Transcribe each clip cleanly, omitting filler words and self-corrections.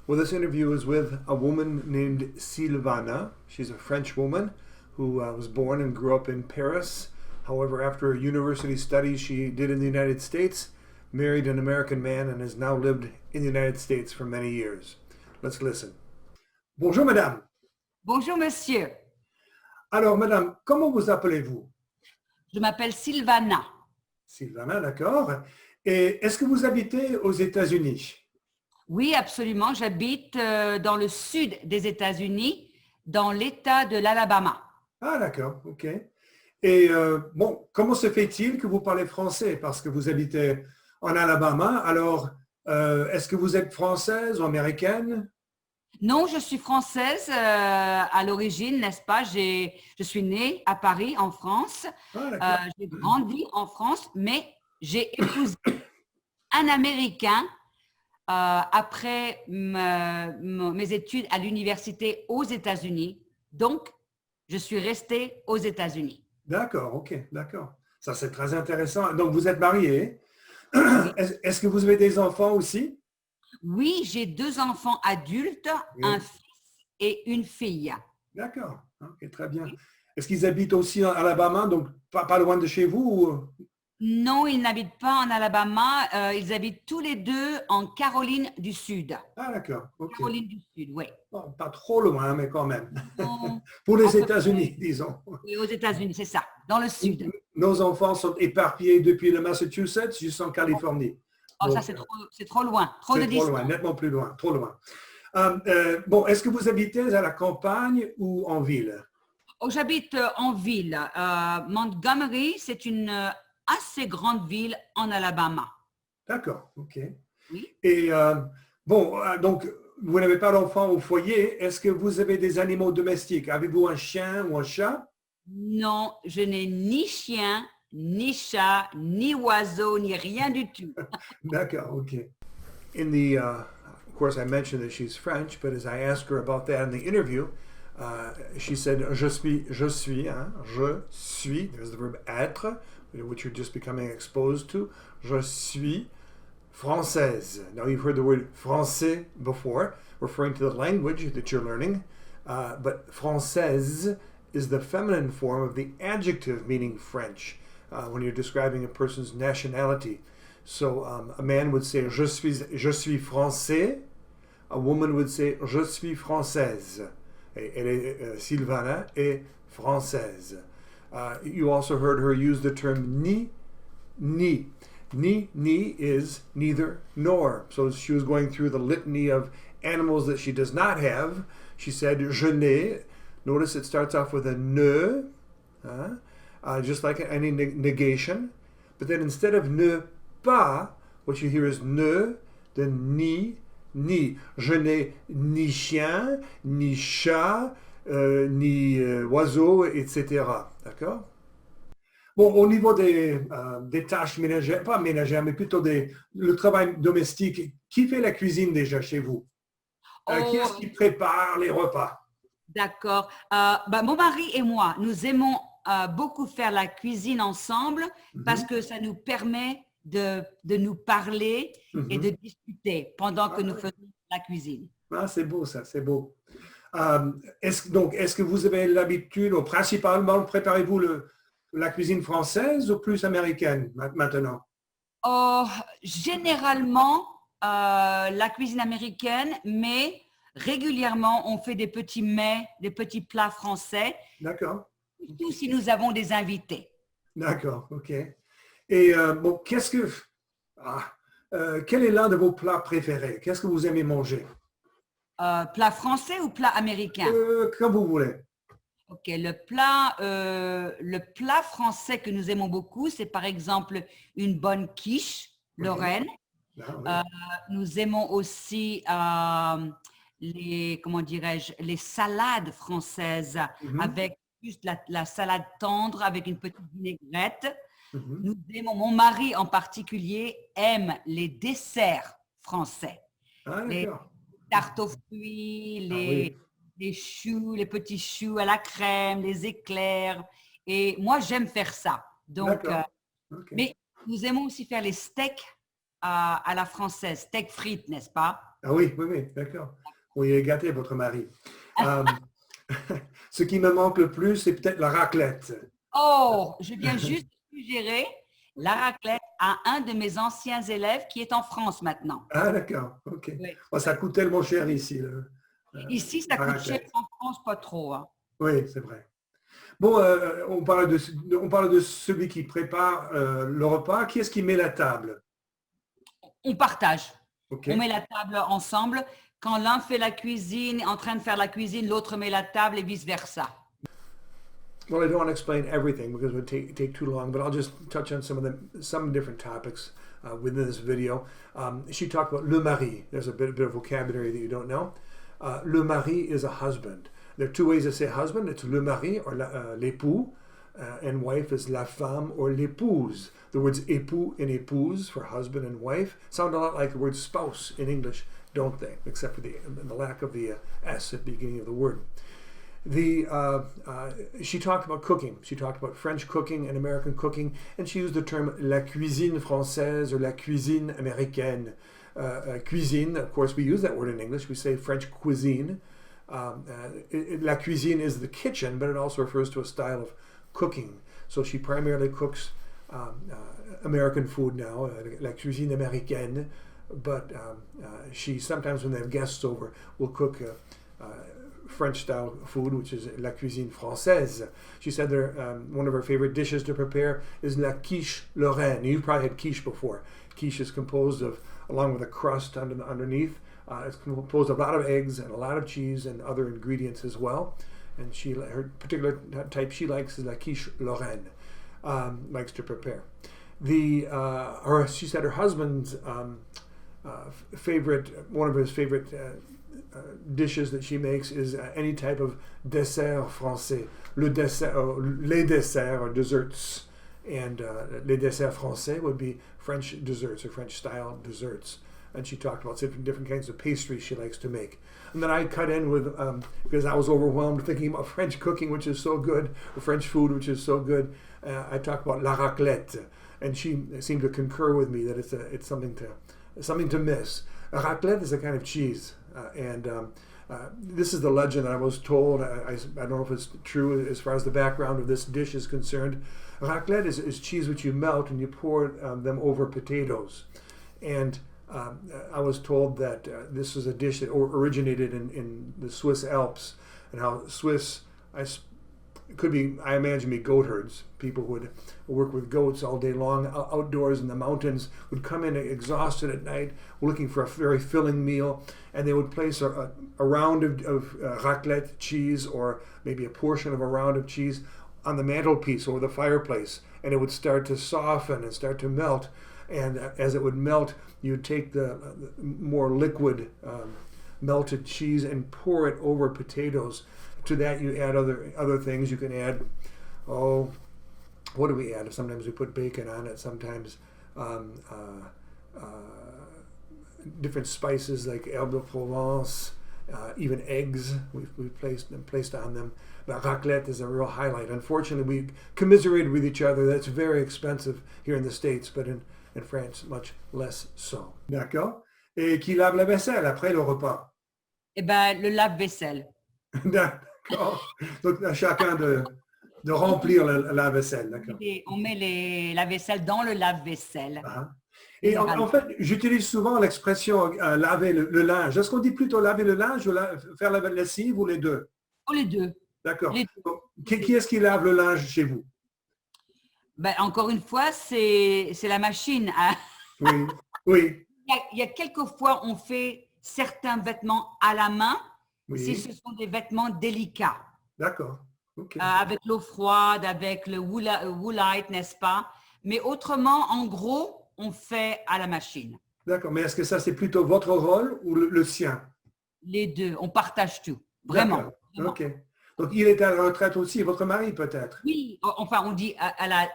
Well, this interview is with a woman named Silvana. She's a French woman who was born and grew up in Paris. However, after her university studies she did in the United States, married an American man, and has now lived in the United States for many years. Let's listen. Bonjour, madame. Bonjour monsieur, Alors, madame, comment vous appelez-vous? je m'appelle Silvana. Silvana, d'accord. Et est-ce que vous habitez aux États-Unis? Oui, absolument, j'habite dans le sud des États-Unis, dans l'État de l'Alabama. Ah, d'accord, ok. Et bon, comment se fait-il que vous parlez français? Parce que vous habitez en Alabama. Alors, est-ce que vous êtes française ou américaine? Non, je suis française à l'origine, n'est-ce pas? Je suis née à Paris, en France. Ah, d'accord. J'ai grandi en France, mais j'ai épousé un Américain après mes études à l'université aux États-Unis. Donc, je suis restée aux États-Unis. D'accord, ok, d'accord. Ça, c'est très intéressant. Donc, vous êtes mariée. Oui, Est-ce que vous avez des enfants aussi? Oui, j'ai 2 enfants adultes, Oui. un fils et une fille. D'accord, ok, très bien. Est-ce qu'ils habitent aussi en Alabama, donc pas loin de chez vous? Non, ils n'habitent pas en Alabama, ils habitent tous les deux en Caroline du Sud. Ah, d'accord, ok. Caroline du Sud, oui. Bon, pas trop loin, mais quand même. Non, Pour à les peu près, États-Unis, disons. oui, aux États-Unis, c'est ça, dans le Sud. Nos enfants sont éparpillés depuis le Massachusetts jusqu'en Californie. Oh, ça, Donc, c'est trop loin, trop de c'est trop loin, distance. nettement plus loin, trop loin. Bon, est-ce que vous habitez à la campagne ou en ville? Oh, j'habite en ville. Montgomery, c'est une assez grande ville en Alabama. D'accord, ok. Oui. Et bon, donc, vous n'avez pas d'enfant au foyer. Est-ce que vous avez des animaux domestiques? Avez-vous un chien ou un chat? Non, je n'ai ni chien, ni chat, ni oiseau, ni rien du tout. D'accord, ok. In the, of course, I mentioned that she's French, but as I asked her about that in the interview, she said, je suis, hein, je suis, there's the verb être, which you're just becoming exposed to. Je suis française. Now, you've heard the word français before, referring to the language that you're learning, but française is the feminine form of the adjective meaning French when you're describing a person's nationality. So a man would say je suis français. A woman would say je suis française. Silvana est française. You also heard her use the term ni. Ni is neither nor. So she was going through the litany of animals that she does not have. She said je n'ai. Notice it starts off with a ne, just like any negation. But then instead of ne pas, what you hear is ne, then ni. Je n'ai ni chien, ni chat, ni oiseau, etc. D'accord? Bon, au niveau des tâches ménagères, pas ménagères, mais plutôt le travail domestique, qui fait la cuisine déjà chez vous? Qui est-ce Oh, qui prépare les repas? d'accord. Mon mari et moi, nous aimons beaucoup faire la cuisine ensemble parce que ça nous permet de nous parler et de discuter pendant que nous faisons la cuisine. Ah, c'est beau ça, c'est beau. Est-ce que vous avez l'habitude, ou principalement, préparez-vous la cuisine française ou plus américaine maintenant? Oh, généralement, la cuisine américaine, mais régulièrement, on fait des petits mets, des petits plats français, D'accord, surtout si nous avons des invités. d'accord, ok. Et bon, quel est l'un de vos plats préférés? Qu'est-ce que vous aimez manger? Plat français ou plat américain? Comme vous voulez. Ok, le plat français que nous aimons beaucoup, c'est par exemple une bonne quiche lorraine. Ah, oui. Nous aimons aussi comment dirais-je, les salades françaises avec juste la salade tendre avec une petite vinaigrette. Nous aimons, mon mari en particulier aime les desserts français. Ah, Les d'accord. tartes aux fruits, Ah, oui. les choux, les petits choux à la crème, les éclairs. Et moi, j'aime faire ça. Donc, D'accord. Ok. mais nous aimons aussi faire les steaks à la française, steak frites, n'est-ce pas? Ah oui, oui, oui, d'accord. Oui, il est gâté, votre mari. Euh, Ce qui me manque le plus, c'est peut-être la raclette. Oh, je viens juste de suggérer la raclette à un de mes anciens élèves qui est en France maintenant. Ah, d'accord, ok. Oui, Bon, ça oui. coûte tellement cher ici, Ici, ça la coûte cher, raclette. en France, pas trop, hein. Oui, c'est vrai. Bon, on parle de celui qui prépare le repas. Qui est-ce qui met la table? On partage. Ok. On met la table ensemble. Quand l'un fait la cuisine, en train de faire la cuisine, l'autre met la table et vice-versa. Well, I don't want to explain everything because it would take too long, but I'll just touch on some different topics within this video. She talked about le mari. There's a bit of vocabulary that you don't know. Le mari is a husband. There are two ways to say husband. It's le mari or l'époux, and wife is la femme or l'épouse. The words époux and épouse for husband and wife sound a lot like the word spouse in English, don't they? Except for the lack of the S at the beginning of the word. She talked about cooking. She talked about French cooking and American cooking, and she used the term la cuisine française or la cuisine américaine. Cuisine, of course, we use that word in English. We say French cuisine. La cuisine is the kitchen, but it also refers to a style of cooking. So she primarily cooks American food now, la cuisine américaine, but she sometimes, when they have guests over, will cook French-style food, which is la cuisine française. She said one of her favorite dishes to prepare is la quiche Lorraine. You've probably had quiche before. Quiche is composed of, along with a crust underneath, it's composed of a lot of eggs and a lot of cheese and other ingredients as well. And her particular type she likes is la quiche Lorraine, likes to prepare. She said her husband's one of his favorite dishes that she makes is any type of dessert français. Les desserts or desserts. And les desserts français would be French desserts or French style desserts. And she talked about different kinds of pastries she likes to make. And then I cut in with, because I was overwhelmed thinking about French cooking, which is so good, or French food, which is so good. I talked about la raclette. And she seemed to concur with me that it's something to miss. A raclette is a kind of cheese. This is the legend that I was told. I don't know if it's true as far as the background of this dish is concerned. Raclette is cheese which you melt and you pour them over potatoes. And I was told that this was a dish that originated in the Swiss Alps, and how Swiss, I imagine, goat herds. People who would work with goats all day long outdoors in the mountains would come in exhausted at night, looking for a very filling meal, and they would place a round of raclette cheese, or maybe a portion of a round of cheese, on the mantelpiece or the fireplace, and it would start to soften and start to melt. And as it would melt, you'd take the more liquid melted cheese and pour it over potatoes. To that you add other things. You can add, what do we add? Sometimes we put bacon on it. Sometimes different spices like herbe de Provence, even eggs we've placed on them. La raclette is a real highlight. Unfortunately, we commiserated with each other. That's very expensive here in the States, but in France, much less so. D'accord. Et qui lave la vaisselle après le repas? Eh ben, le lave-vaisselle. D'accord. Donc, à chacun de remplir la vaisselle, d'accord. On met la vaisselle dans le lave-vaisselle. Et en fait, j'utilise souvent l'expression laver le linge. Est-ce qu'on dit plutôt laver le linge ou faire la lessive, ou les deux? Oh, les deux. D'accord. Qui est-ce qui lave le linge chez vous? Ben, encore une fois, c'est la machine. Hein? Oui, oui. Il y a quelques fois, on fait certains vêtements à la main, si ce sont des vêtements délicats. D'accord. Okay. Avec l'eau froide, avec le ULAT, n'est-ce pas? Mais autrement, en gros, on fait à la machine. D'accord. Mais est-ce que ça, c'est plutôt votre rôle ou le sien? Les deux. On partage tout. Vraiment. OK. Donc, il est à la retraite aussi, votre mari peut-être? Oui. Enfin, on dit à la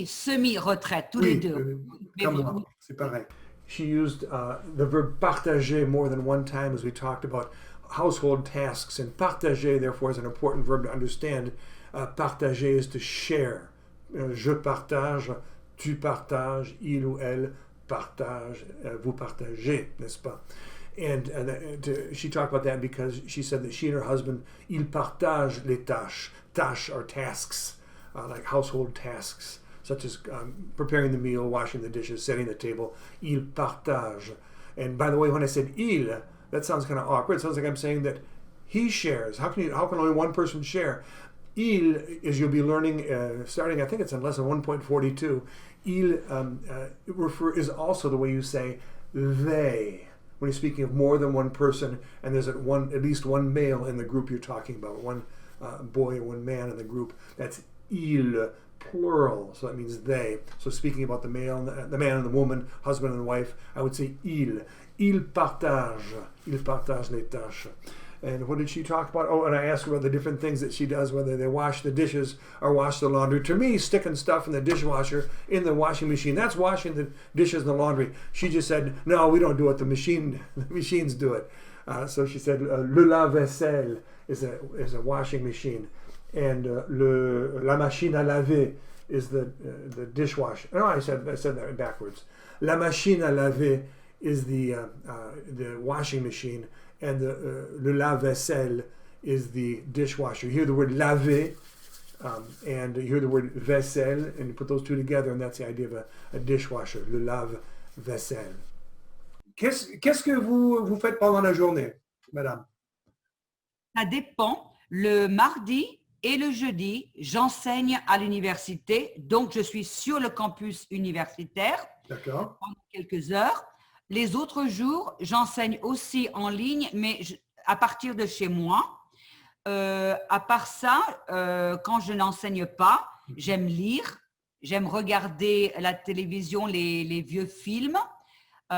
semi-retraite, tous les deux. Comme moi, c'est pareil. She used the verb partager more than one time as we talked about household tasks, and partager, therefore, is an important verb to understand. Partager is to share. Je partage, tu partages, il ou elle partage, vous partagez, n'est-ce pas? And she talked about that because she said that she and her husband, ils partagent les tâches. Tâches are tasks, like household tasks, such as preparing the meal, washing the dishes, setting the table. Ils partagent. And by the way, when I said il, that sounds kind of awkward. It sounds like I'm saying that he shares. How can only one person share? Il, as you'll be learning, starting, I think it's in lesson 1.42, il is also the way you say they, when you're speaking of more than one person, and there's at least one male in the group you're talking about, one boy or one man in the group. That's il, plural, so that means they. So speaking about the male, the man and the woman, husband and wife, I would say il partage les tâches. And what did she talk about? Oh, and I asked her about the different things that she does, whether they wash the dishes or wash the laundry. To me, sticking stuff in the dishwasher in the washing machine, that's washing the dishes in the laundry. She just said, no, we don't do it. The machines do it. So she said, le lave-vaisselle is a washing machine. And la machine à laver is the dishwasher. No, I said that backwards. La machine à laver is the washing machine, and le lave-vaisselle is the dishwasher. You hear the word laver, and you hear the word vaisselle, and you put those two together, and that's the idea of a dishwasher, le lave-vaisselle. Qu'est-ce que vous faites pendant la journée, madame? Ça dépend. Le mardi et le jeudi, j'enseigne à l'université, donc je suis sur le campus universitaire. D'accord. Pendant quelques heures. Les autres jours, j'enseigne aussi en ligne, mais à partir de chez moi. À part ça, quand je n'enseigne pas, j'aime lire, j'aime regarder la télévision, les vieux films,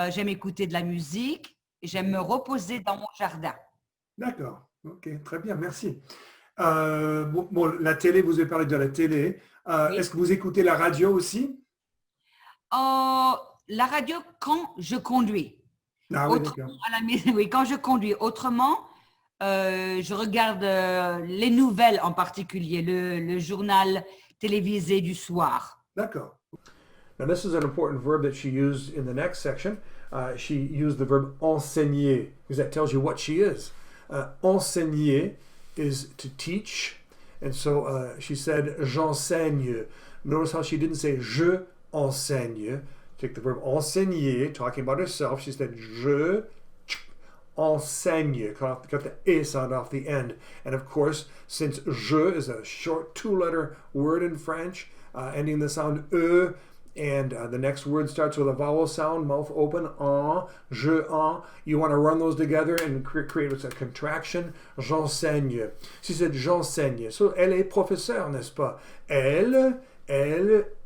j'aime écouter de la musique, j'aime me reposer dans mon jardin. D'accord, ok, très bien, merci. Bon, la télé, vous avez parlé de la télé. Oui. Est-ce que vous écoutez la radio aussi? La radio quand je conduis. Ah oui, d'accord. Oui, quand je conduis. Autrement, je regarde les nouvelles en particulier, le journal télévisé du soir. D'accord. Now this is an important verb that she used in the next section. She used the verb enseigner, because that tells you what she is. Enseigner is to teach. And so she said, j'enseigne. Notice how she didn't say, je enseigne. Take the verb enseigner, talking about herself. She said, je enseigne. Cut the A sound off the end. And of course, since je is a short two-letter word in French, ending the sound E, and the next word starts with a vowel sound, mouth open, en, je, en. You want to run those together and create what's a contraction. J'enseigne. She said, j'enseigne. So, elle est professeur, n'est-ce pas? Elle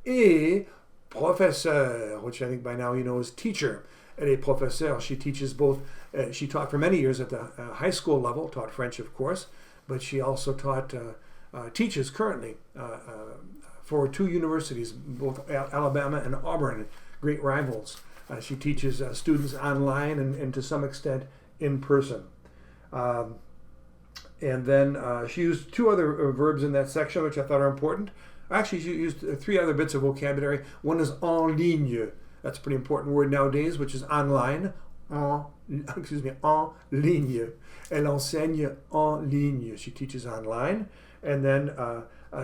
est professeur, which I think by now you know is teacher. Elle est professeur. She teaches both. She taught for many years at the high school level, taught French, of course, but she also teaches currently for two universities, both Alabama and Auburn, great rivals. She teaches students online and to some extent in person. And then she used two other verbs in that section, which I thought are important. Actually, she used three other bits of vocabulary. One is en ligne. That's a pretty important word nowadays, which is online. En ligne. Elle enseigne en ligne. She teaches online. And then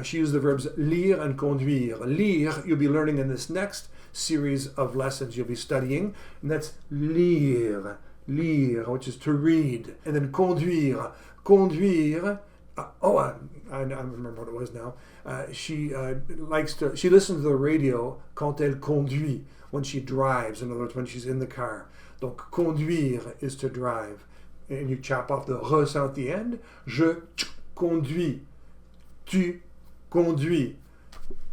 she used the verbs lire and conduire. Lire, you'll be learning in this next series of lessons you'll be studying. And that's lire, which is to read. And then conduire. I remember what it was now. She listens to the radio quand elle conduit, when she drives, in other words, when she's in the car. Donc, conduire is to drive. And you chop off the re sound at the end. Je conduis. Tu conduis.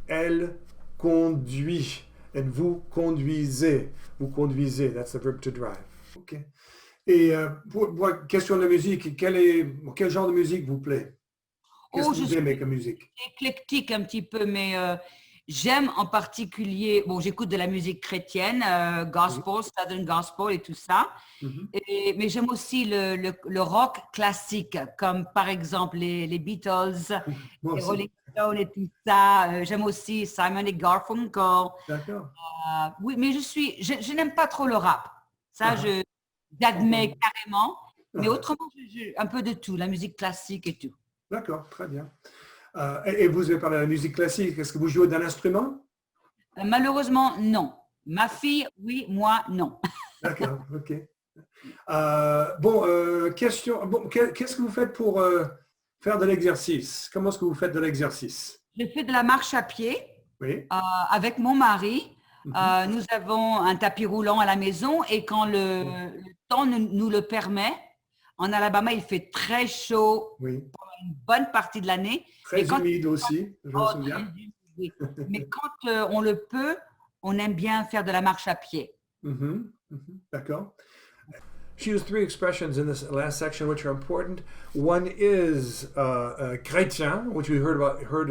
Elle conduit. And vous conduisez. Vous conduisez. That's the verb to drive. Okay. Et pour question de musique, quel genre de musique vous plaît? Qu'est-ce que vous aimez comme musique? Éclectique un petit peu, mais j'aime en particulier, j'écoute de la musique chrétienne, gospel, southern gospel et tout ça, mais j'aime aussi le rock classique, comme par exemple les Beatles, les Rolling Stones et tout ça. J'aime aussi Simon et Garfunkel. D'accord. Oui, mais je n'aime pas trop le rap. Ça, j'admets carrément. Mais autrement, un peu de tout, la musique classique et tout. D'accord, très bien. Et vous avez parlé de la musique classique. Est-ce que vous jouez d'un instrument? Malheureusement, non. Ma fille, oui, moi, non. D'accord, ok. Question. Bon, qu'est-ce que vous faites pour faire de l'exercice? Comment est-ce que vous faites de l'exercice? Je fais de la marche à pied Oui. avec mon mari. Mhm. Nous avons un tapis roulant à la maison et quand le temps nous le permet, en Alabama, il fait très chaud Oui. pendant une bonne partie de l'année. Mais Très quand, humide aussi, je me oh, très souviens. humide, oui. Mais quand on le peut, on aime bien faire de la marche à pied. Mhm, mhm. D'accord. She used three expressions in this last section which are important. One is chrétien, which we heard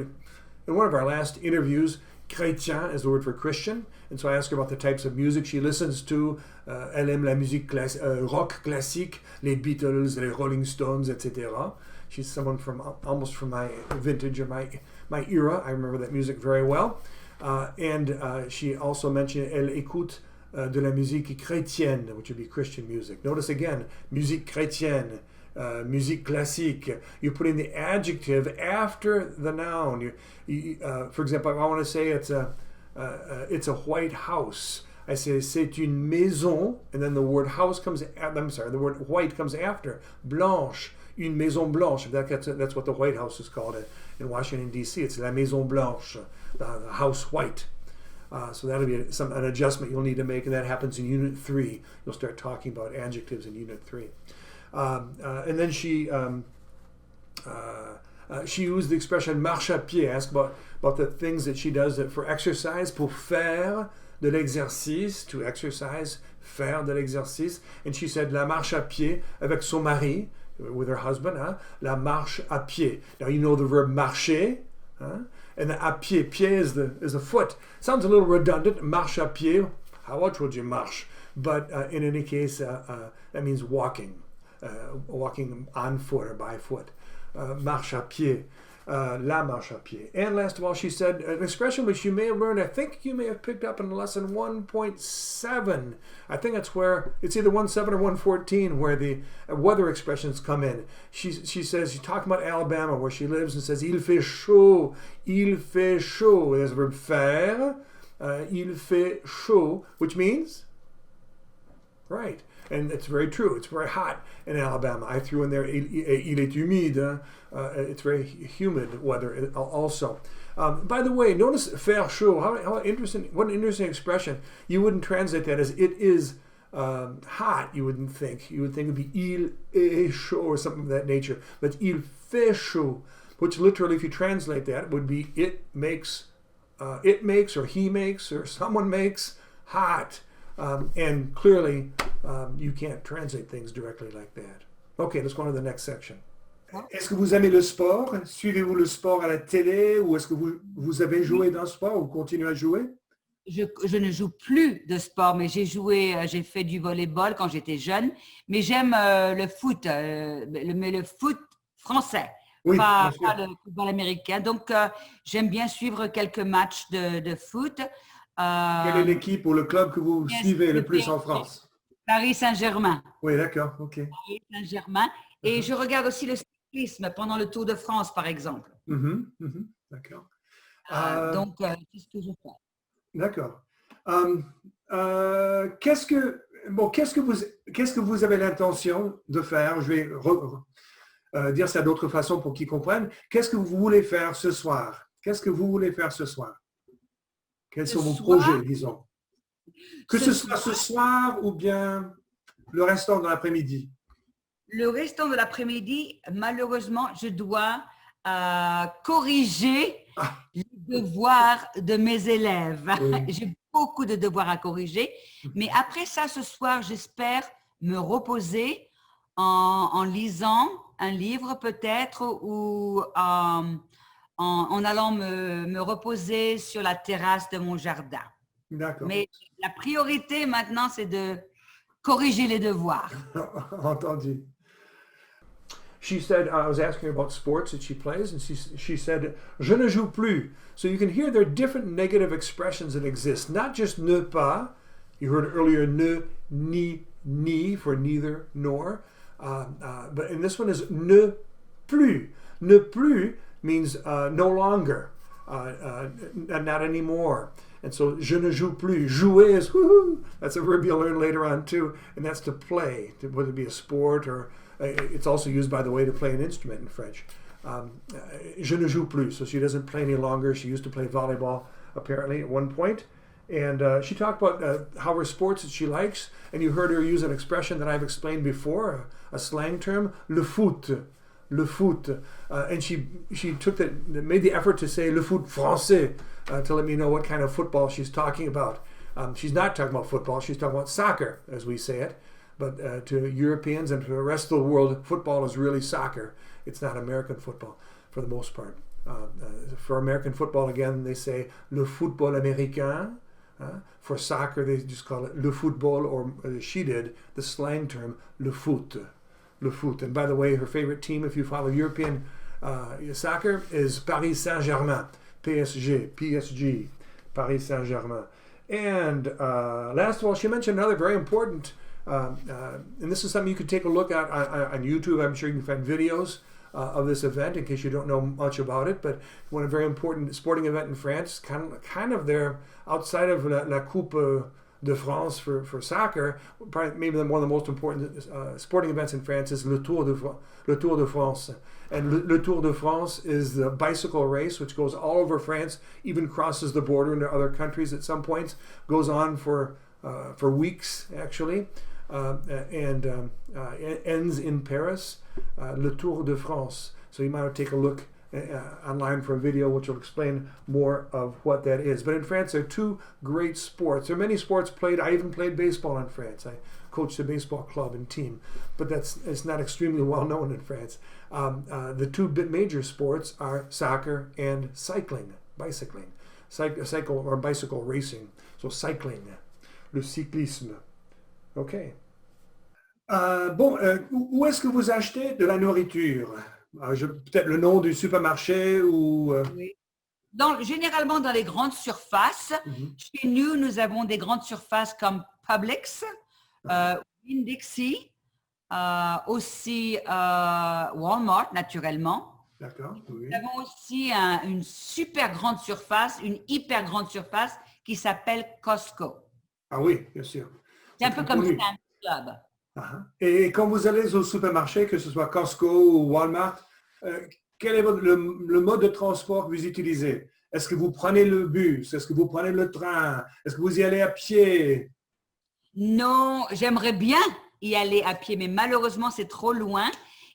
in one of our last interviews. Chrétien is the word for Christian. And so I asked her about the types of music she listens to. Elle aime la musique rock classique, les Beatles, les Rolling Stones, etc. She's someone from almost from my vintage or my era. I remember that music very well. And she also mentioned elle écoute de la musique chrétienne, which would be Christian music. Notice again, musique chrétienne, musique classique. You're putting the adjective after the noun. For example, I want to say it's a white house. I say c'est une maison, and then the word house comes. The word white comes after. Blanche, une maison blanche. That's what the White House is called in Washington D.C. It's la maison blanche, the house white. So that'll be an adjustment you'll need to make, and that happens in Unit 3. You'll start talking about adjectives in Unit 3. And then she used the expression marche à pied, asked about the things that she does for exercise, pour faire de l'exercice, to exercise, faire de l'exercice. And she said la marche à pied avec son mari, with her husband, hein? La marche à pied. Now you know the verb marcher, hein? And the à pied, pied is a foot. Sounds a little redundant. Marche à pied. How much would you marche? But in any case, that means walking, walking on foot or by foot. Marche à pied, la marche à pied. And last of all, she said an expression which you may have learned. I think you may have picked up in lesson 1.7. I think that's where it's either 1.7 or 1.14 where the weather expressions come in. She says, she's talking about Alabama where she lives and says, il fait chaud, il fait chaud. There's the verb faire, il fait chaud, which means, right. And it's very true. It's very hot in Alabama. I threw in there, il est humide. It's very humid weather also. By the way, notice faire chaud. How interesting, what an interesting expression. You wouldn't translate that as it is hot, you wouldn't think. You would think it would be il est chaud or something of that nature. But il fait chaud, which literally, if you translate that, would be it makes or he makes or someone makes hot. And clearly, you can't translate things directly like that. Okay, let's go on to the next section. Est-ce que vous aimez le sport? Suivez-vous le sport à la télé ou est-ce que vous avez joué dans le sport ou continuez à jouer? Je ne joue plus de sport, mais j'ai fait du volleyball quand j'étais jeune, mais j'aime le foot, mais le foot français, Oui, pas le football américain. Donc, j'aime bien suivre quelques matchs de foot. Quelle est l'équipe ou le club que vous suivez le plus en France? Paris Saint-Germain. Oui, d'accord, ok. Paris Saint-Germain. Et je regarde aussi le cyclisme pendant le Tour de France, par exemple. D'accord. Donc, c'est ce que je fais. D'accord. Qu'est-ce que vous avez l'intention de faire? Je vais dire ça d'autre façon pour qu'ils comprennent. Qu'est-ce que vous voulez faire ce soir? Qu'est-ce que vous voulez faire ce soir? Quels sont vos projets, disons? Que ce soit ce soir ou bien le restant de l'après-midi? Le restant de l'après-midi, malheureusement, je dois corriger les devoirs de mes élèves. Oui. J'ai beaucoup de devoirs à corriger. Mais après ça, ce soir, j'espère me reposer en lisant un livre peut-être ou en allant me reposer sur la terrasse de mon jardin. D'accord. Mais la priorité maintenant, c'est de corriger les devoirs. Entendu. She said, I was asking her about sports that she plays, and she said, je ne joue plus. So you can hear there are different negative expressions that exist, not just ne pas. You heard earlier ne, ni, ni for neither nor. But in this one is ne plus. Ne plus means no longer, not anymore. And so, je ne joue plus. Jouer is woohoo. That's a verb you'll learn later on too, and that's to play, whether it be a sport or it's also used, by the way, to play an instrument in French. Je ne joue plus. So she doesn't play any longer. She used to play volleyball apparently at one point. And she talked about how her sports that she likes, and you heard her use an expression that I've explained before, a slang term, le foot. Le foot. And she made the effort to say le foot français to let me know what kind of football she's talking about. She's not talking about football, she's talking about soccer, as we say it. But to Europeans and to the rest of the world, football is really soccer. It's not American football for the most part. For American football, again, they say le football américain. For soccer, they just call it le football, or she did, the slang term, le foot. Le foot. And by the way, her favorite team, if you follow European soccer, is Paris Saint-Germain. PSG, Paris Saint-Germain. And last of all, she mentioned another very important, and this is something you could take a look at on YouTube. I'm sure you can find videos of this event in case you don't know much about it. But one a very important sporting event in France, kind of there outside of La Coupe de France for soccer. Probably maybe one of the most important sporting events in France is le Tour de France. And le Tour de France is the bicycle race which goes all over France, even crosses the border into other countries at some points, goes on for weeks actually, and ends in Paris. Le Tour de France. So you might want to take a look online for a video which will explain more of what that is. But in France, there are two great sports. There are many sports played. I even played baseball in France. I coached a baseball club and team, but it's not extremely well known in France. The two major sports are soccer and bicycling, cycle or bicycle racing. So cycling, le cyclisme. Okay. Où est-ce que vous achetez de la nourriture? Peut-être le nom du supermarché ou... Oui. Généralement dans les grandes surfaces. Chez nous, nous avons des grandes surfaces comme Publix, Winn-Dixie, aussi Walmart, naturellement. D'accord, oui. Nous avons aussi une super grande surface, une hyper grande surface qui s'appelle Costco. Ah oui, bien sûr. C'est un peu comme Sam's Club. Et quand vous allez au supermarché, que ce soit Costco ou Walmart, quel est le mode de transport que vous utilisez? Est-ce que vous prenez le bus? Est-ce que vous prenez le train? Est-ce que vous y allez à pied? Non, j'aimerais bien y aller à pied, mais malheureusement, c'est trop loin.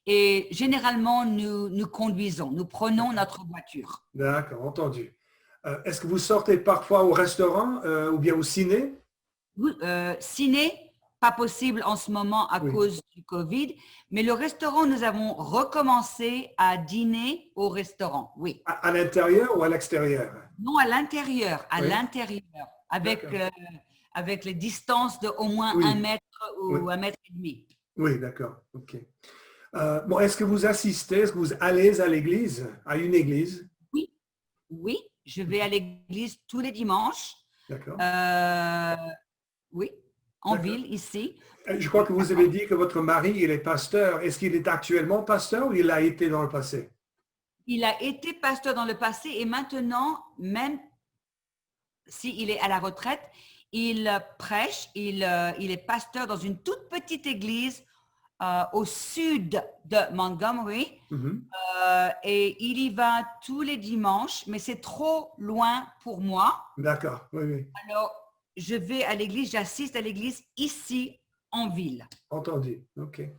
Et généralement, nous conduisons, nous prenons notre voiture. D'accord, entendu. Est-ce que vous sortez parfois au restaurant ou bien au ciné? Ciné, pas possible en ce moment à cause du Covid, mais le restaurant, nous avons recommencé à dîner au restaurant, oui. À l'intérieur ou à l'extérieur? Non, à l'intérieur, avec les distances de au moins 1 mètre ou 1 mètre et demi. Oui, d'accord, ok. Est-ce que vous assistez, est-ce que vous allez à l'église, à une église? Oui, je vais à l'église tous les dimanches. D'accord. Oui. En ville, ici. Je crois que vous avez dit que votre mari, il est pasteur. Est-ce qu'il est actuellement pasteur ou il a été dans le passé? Il a été pasteur dans le passé et maintenant, même s'il est à la retraite, il prêche, il est pasteur dans une toute petite église au sud de Montgomery. Et il y va tous les dimanches, mais c'est trop loin pour moi. D'accord, oui. Alors, je vais à l'église, j'assiste à l'église ici en ville. Entendu. Okay.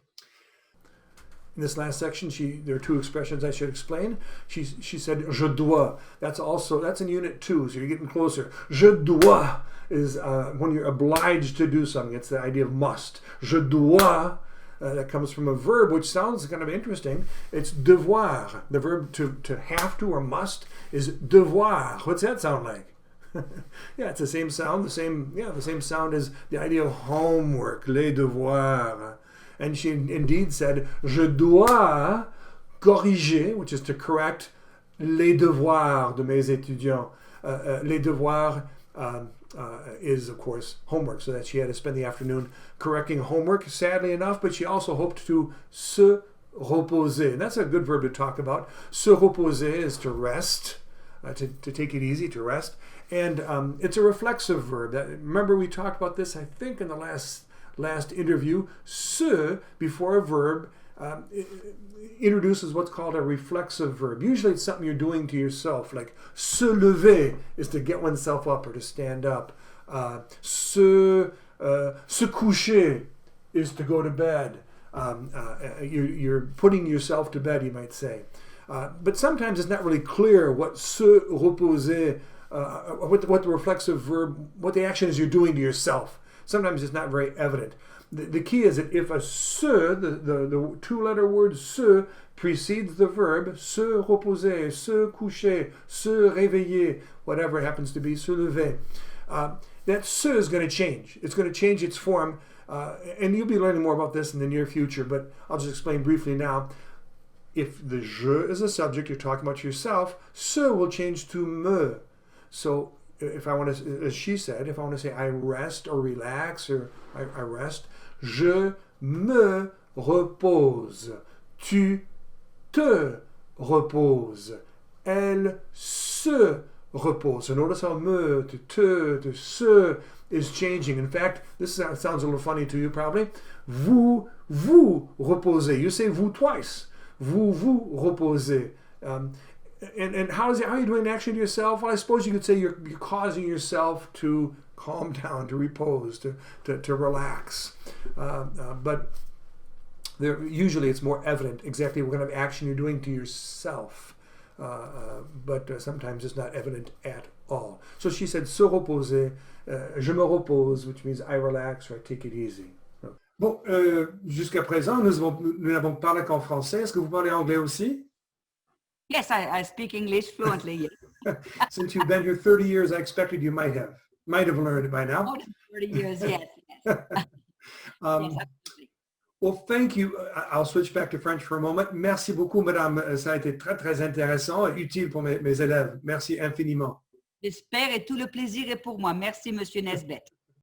In this last section, there are two expressions I should explain. She said je dois. That's in unit 2, so you're getting closer. Je dois is when you're obliged to do something. It's the idea of must. Je dois. That comes from a verb which sounds kind of interesting. It's devoir. The verb to have to or must is devoir. What's that sound like? Yeah, it's the same sound. The same sound as the idea of homework, les devoirs. And she indeed said, je dois corriger, which is to correct les devoirs de mes étudiants. Les devoirs is, of course, homework, so that she had to spend the afternoon correcting homework, sadly enough, but she also hoped to se reposer. And that's a good verb to talk about. Se reposer is to rest, to take it easy, to rest. And it's a reflexive verb. Remember, we talked about this, I think, in the last interview. Se, before a verb, introduces what's called a reflexive verb. Usually it's something you're doing to yourself, like se lever is to get oneself up or to stand up. Se coucher is to go to bed. You're putting yourself to bed, you might say. But sometimes it's not really clear what se reposer, what the reflexive verb, what the action is you're doing to yourself. Sometimes it's not very evident. The key is that if a se, the two-letter word se, precedes the verb se reposer, se coucher, se réveiller, whatever it happens to be, se lever, that se is going to change. It's going to change its form, and you'll be learning more about this in the near future, but I'll just explain briefly now. If the je is a subject, you're talking about yourself, se will change to me. So if I want to, as she said, if I want to say I rest or relax or I rest, je me repose. Tu te reposes. Elle se repose. So notice how me to te to se is changing. In fact, this sounds a little funny to you probably. Vous reposez. You say vous twice. Vous reposez. And how are you doing action to yourself? Well, I suppose you could say you're causing yourself to calm down, to repose, to relax. But usually it's more evident exactly what kind of action you're doing to yourself. But sometimes it's not evident at all. So she said, se reposer, je me repose, which means I relax or I take it easy. Bon, jusqu'à présent, nous n'avons parlé qu'en français. Est-ce que vous parlez anglais aussi? Yes, I speak English fluently. Yes. Since you've been here 30 years, I expected you might have learned it by now. More than 30 years, yes. Yes, absolutely. Well, thank you. I'll switch back to French for a moment. Merci beaucoup, madame. Ça a été très, très intéressant et utile pour mes élèves. Merci infiniment. J'espère et tout le plaisir est pour moi. Merci, monsieur Nesbet.